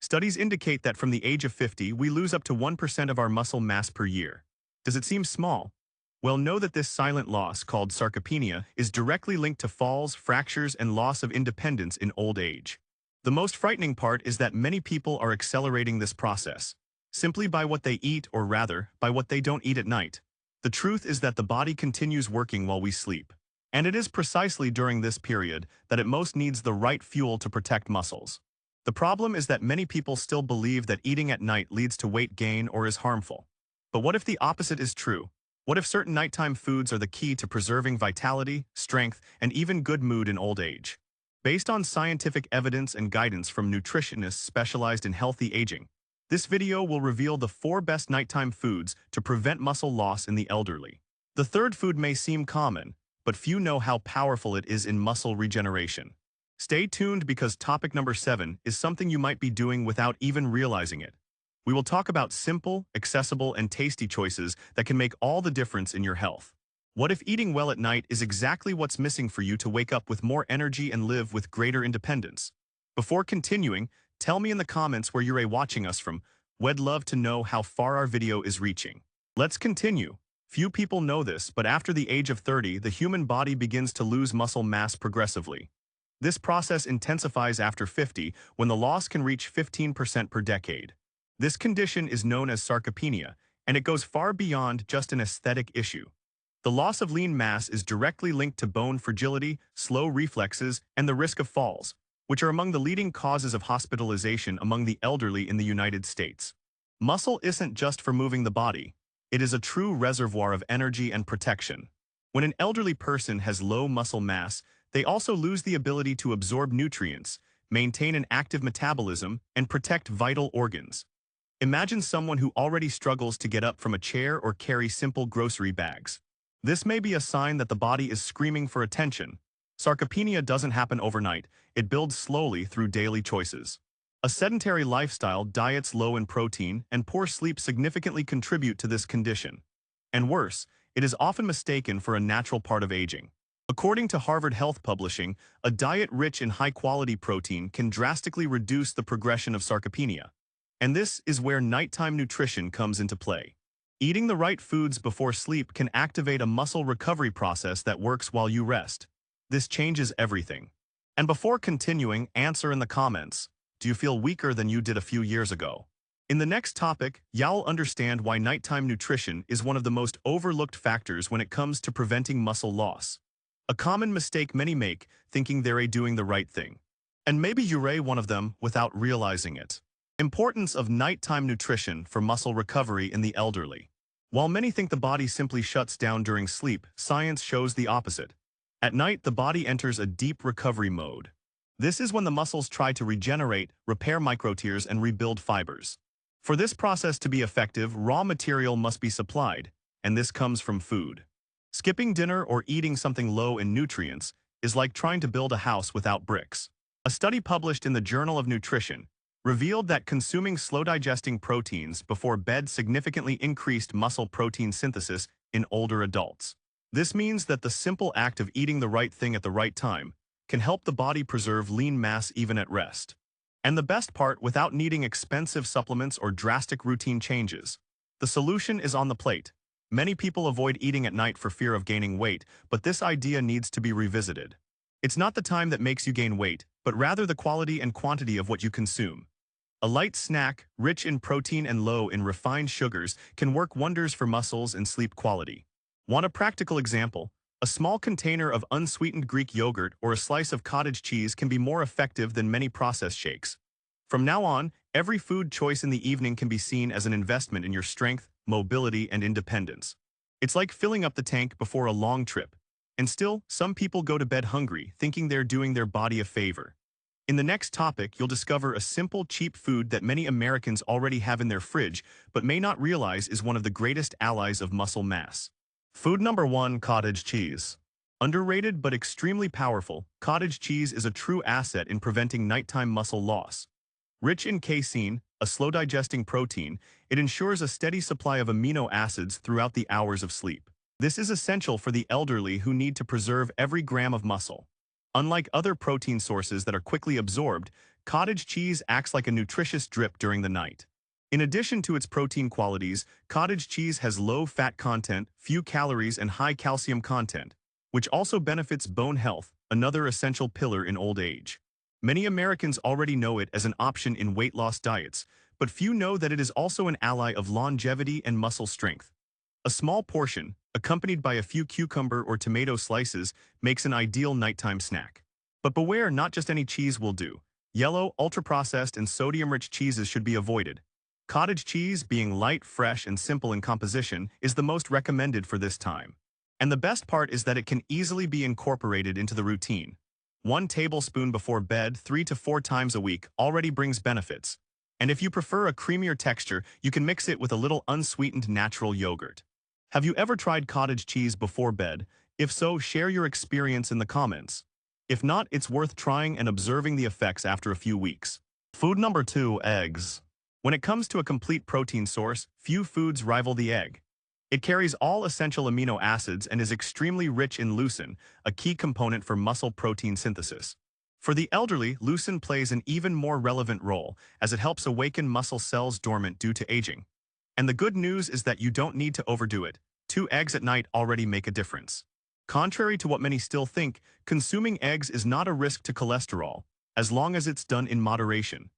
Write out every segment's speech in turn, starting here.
Studies indicate that from the age of 50, we lose up to 1% of our muscle mass per year. Does it seem small? Well, know that this silent loss, called sarcopenia, is directly linked to falls, fractures, and loss of independence in old age. The most frightening part is that many people are accelerating this process, simply by what they eat, or rather, by what they don't eat at night. The truth is that the body continues working while we sleep. And it is precisely during this period that it most needs the right fuel to protect muscles. The problem is that many people still believe that eating at night leads to weight gain or is harmful. But what if the opposite is true? What if certain nighttime foods are the key to preserving vitality, strength, and even good mood in old age? Based on scientific evidence and guidance from nutritionists specialized in healthy aging, this video will reveal the 4 best nighttime foods to prevent muscle loss in the elderly. The third food may seem common, but few know how powerful it is in muscle regeneration. Stay tuned because topic number 7 is something you might be doing without even realizing it. We will talk about simple, accessible, and tasty choices that can make all the difference in your health. What if eating well at night is exactly what's missing for you to wake up with more energy and live with greater independence? Before continuing, tell me in the comments where you're watching us from. We'd love to know how far our video is reaching. Let's continue. Few people know this, but after the age of 30, the human body begins to lose muscle mass progressively. This process intensifies after 50, when the loss can reach 15% per decade. This condition is known as sarcopenia, and it goes far beyond just an aesthetic issue. The loss of lean mass is directly linked to bone fragility, slow reflexes, and the risk of falls, which are among the leading causes of hospitalization among the elderly in the United States. Muscle isn't just for moving the body. It is a true reservoir of energy and protection. When an elderly person has low muscle mass, they also lose the ability to absorb nutrients, maintain an active metabolism, and protect vital organs. Imagine someone who already struggles to get up from a chair or carry simple grocery bags. This may be a sign that the body is screaming for attention. Sarcopenia doesn't happen overnight. It builds slowly through daily choices. A sedentary lifestyle, diets low in protein, and poor sleep significantly contribute to this condition. And worse, it is often mistaken for a natural part of aging. According to Harvard Health Publishing, a diet rich in high-quality protein can drastically reduce the progression of sarcopenia. And this is where nighttime nutrition comes into play. Eating the right foods before sleep can activate a muscle recovery process that works while you rest. This changes everything. And before continuing, answer in the comments. Do you feel weaker than you did a few years ago? In the next topic, you'll understand why nighttime nutrition is one of the most overlooked factors when it comes to preventing muscle loss. A common mistake many make, thinking they're doing the right thing. And maybe you're one of them without realizing it. Importance of nighttime nutrition for muscle recovery in the elderly. While many think the body simply shuts down during sleep, science shows the opposite. At night, the body enters a deep recovery mode. This is when the muscles try to regenerate, repair microtears, and rebuild fibers. For this process to be effective, raw material must be supplied, and this comes from food. Skipping dinner or eating something low in nutrients is like trying to build a house without bricks. A study published in the Journal of Nutrition revealed that consuming slow-digesting proteins before bed significantly increased muscle protein synthesis in older adults. This means that the simple act of eating the right thing at the right time can help the body preserve lean mass even at rest. And the best part, without needing expensive supplements or drastic routine changes. The solution is on the plate. Many people avoid eating at night for fear of gaining weight, but this idea needs to be revisited. It's not the time that makes you gain weight, but rather the quality and quantity of what you consume. A light snack, rich in protein and low in refined sugars, can work wonders for muscles and sleep quality. Want a practical example? A small container of unsweetened Greek yogurt or a slice of cottage cheese can be more effective than many processed shakes. From now on, every food choice in the evening can be seen as an investment in your strength, mobility, and independence. It's like filling up the tank before a long trip. And still, some people go to bed hungry, thinking they're doing their body a favor. In the next topic, you'll discover a simple, cheap food that many Americans already have in their fridge, but may not realize is one of the greatest allies of muscle mass. Food number 1, cottage cheese. Underrated but extremely powerful, cottage cheese is a true asset in preventing nighttime muscle loss. Rich in casein, a slow-digesting protein, it ensures a steady supply of amino acids throughout the hours of sleep. This is essential for the elderly who need to preserve every gram of muscle. Unlike other protein sources that are quickly absorbed, cottage cheese acts like a nutritious drip during the night. In addition to its protein qualities, cottage cheese has low fat content, few calories, and high calcium content, which also benefits bone health, another essential pillar in old age. Many Americans already know it as an option in weight loss diets, but few know that it is also an ally of longevity and muscle strength. A small portion, accompanied by a few cucumber or tomato slices, makes an ideal nighttime snack. But beware, not just any cheese will do. Yellow, ultra-processed, and sodium-rich cheeses should be avoided. Cottage cheese, being light, fresh, and simple in composition, is the most recommended for this time. And the best part is that it can easily be incorporated into the routine. 1 tablespoon before bed 3 to 4 times a week already brings benefits. And if you prefer a creamier texture, you can mix it with a little unsweetened natural yogurt. Have you ever tried cottage cheese before bed? If so, share your experience in the comments. If not, it's worth trying and observing the effects after a few weeks. Food number 2, eggs. When it comes to a complete protein source, few foods rival the egg. It carries all essential amino acids and is extremely rich in leucine, a key component for muscle protein synthesis. For the elderly, leucine plays an even more relevant role, as it helps awaken muscle cells dormant due to aging. And the good news is that you don't need to overdo it. 2 eggs at night already make a difference. Contrary to what many still think, consuming eggs is not a risk to cholesterol, as long as it's done in moderation.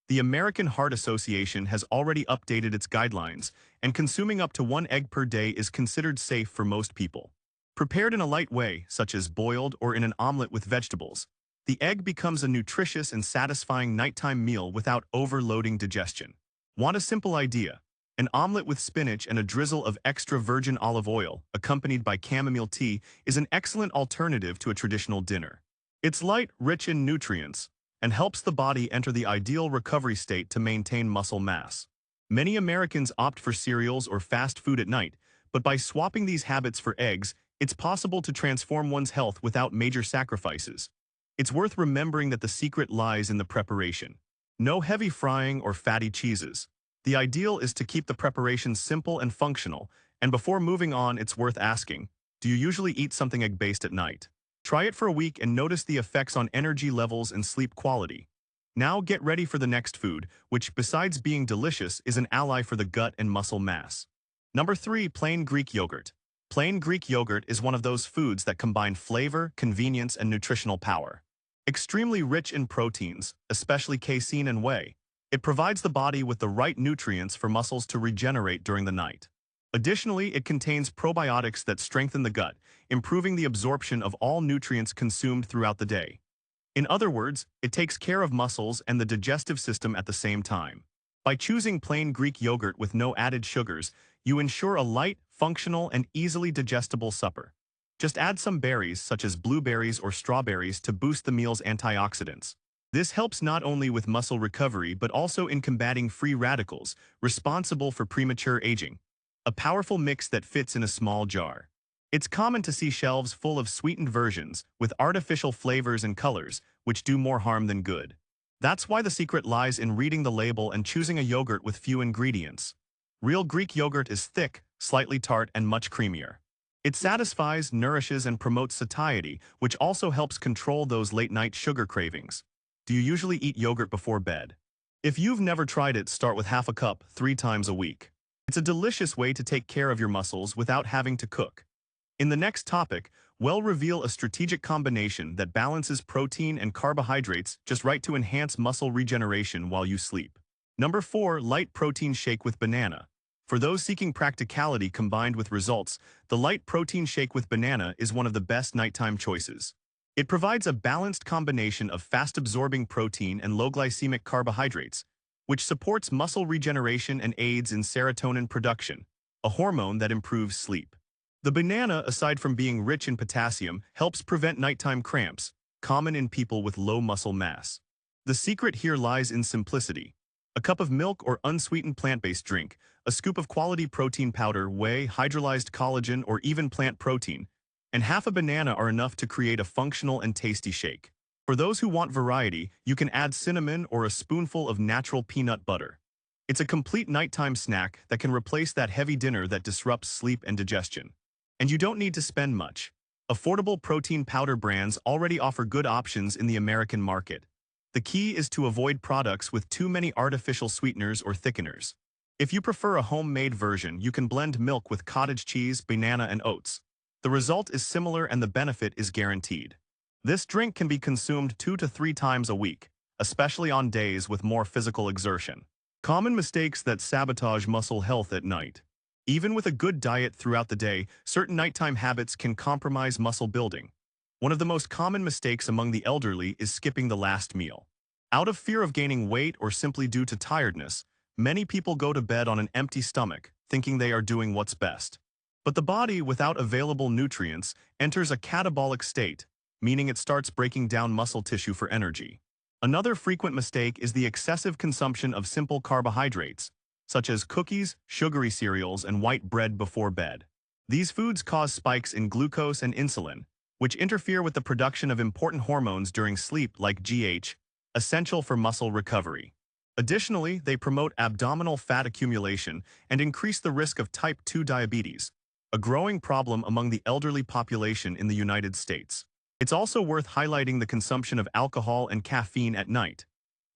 The American Heart Association has already updated its guidelines, and consuming up to 1 egg per day is considered safe for most people. Prepared in a light way, such as boiled or in an omelet with vegetables, the egg becomes a nutritious and satisfying nighttime meal without overloading digestion. Want a simple idea? An omelet with spinach and a drizzle of extra virgin olive oil, accompanied by chamomile tea, is an excellent alternative to a traditional dinner. It's light, rich in nutrients, and helps the body enter the ideal recovery state to maintain muscle mass. Many Americans opt for cereals or fast food at night, but by swapping these habits for eggs, it's possible to transform one's health without major sacrifices. It's worth remembering that the secret lies in the preparation. No heavy frying or fatty cheeses. The ideal is to keep the preparation simple and functional, and before moving on, it's worth asking, do you usually eat something egg-based at night? Try it for a week and notice the effects on energy levels and sleep quality. Now get ready for the next food, which besides being delicious is an ally for the gut and muscle mass. Number 3, plain Greek yogurt. Plain Greek yogurt is one of those foods that combine flavor, convenience, and nutritional power. Extremely rich in proteins, especially casein and whey, it provides the body with the right nutrients for muscles to regenerate during the night. Additionally, it contains probiotics that strengthen the gut, improving the absorption of all nutrients consumed throughout the day. In other words, it takes care of muscles and the digestive system at the same time. By choosing plain Greek yogurt with no added sugars, you ensure a light, functional, and easily digestible supper. Just add some berries, such as blueberries or strawberries, to boost the meal's antioxidants. This helps not only with muscle recovery but also in combating free radicals, responsible for premature aging. A powerful mix that fits in a small jar. It's common to see shelves full of sweetened versions with artificial flavors and colors, which do more harm than good. That's why the secret lies in reading the label and choosing a yogurt with few ingredients. Real Greek yogurt is thick, slightly tart, and much creamier. It satisfies, nourishes, and promotes satiety, which also helps control those late-night sugar cravings. Do you usually eat yogurt before bed? If you've never tried it, start with half a cup 3 times a week. It's a delicious way to take care of your muscles without having to cook. In the next topic, we'll reveal a strategic combination that balances protein and carbohydrates just right to enhance muscle regeneration while you sleep. Number 4, light protein shake with banana. For those seeking practicality combined with results, the light protein shake with banana is one of the best nighttime choices. It provides a balanced combination of fast-absorbing protein and low-glycemic carbohydrates, which supports muscle regeneration and aids in serotonin production, a hormone that improves sleep. The banana, aside from being rich in potassium, helps prevent nighttime cramps, common in people with low muscle mass. The secret here lies in simplicity. A cup of milk or unsweetened plant-based drink, a scoop of quality protein powder, whey, hydrolyzed collagen, or even plant protein, and half a banana are enough to create a functional and tasty shake. For those who want variety, you can add cinnamon or a spoonful of natural peanut butter. It's a complete nighttime snack that can replace that heavy dinner that disrupts sleep and digestion. And you don't need to spend much. Affordable protein powder brands already offer good options in the American market. The key is to avoid products with too many artificial sweeteners or thickeners. If you prefer a homemade version, you can blend milk with cottage cheese, banana, and oats. The result is similar and the benefit is guaranteed. This drink can be consumed 2 to 3 times a week, especially on days with more physical exertion. Common mistakes that sabotage muscle health at night. Even with a good diet throughout the day, certain nighttime habits can compromise muscle building. One of the most common mistakes among the elderly is skipping the last meal. Out of fear of gaining weight or simply due to tiredness, many people go to bed on an empty stomach, thinking they are doing what's best. But the body, without available nutrients, enters a catabolic state, meaning it starts breaking down muscle tissue for energy. Another frequent mistake is the excessive consumption of simple carbohydrates, such as cookies, sugary cereals, and white bread before bed. These foods cause spikes in glucose and insulin, which interfere with the production of important hormones during sleep like GH, essential for muscle recovery. Additionally, they promote abdominal fat accumulation and increase the risk of type 2 diabetes, a growing problem among the elderly population in the United States. It's also worth highlighting the consumption of alcohol and caffeine at night.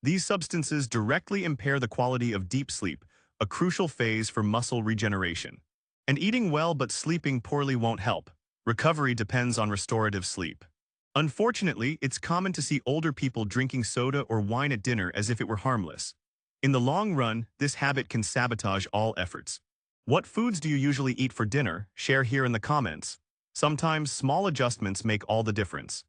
These substances directly impair the quality of deep sleep, a crucial phase for muscle regeneration. And eating well but sleeping poorly won't help. Recovery depends on restorative sleep. Unfortunately, it's common to see older people drinking soda or wine at dinner as if it were harmless. In the long run, this habit can sabotage all efforts. What foods do you usually eat for dinner? Share here in the comments. Sometimes small adjustments make all the difference.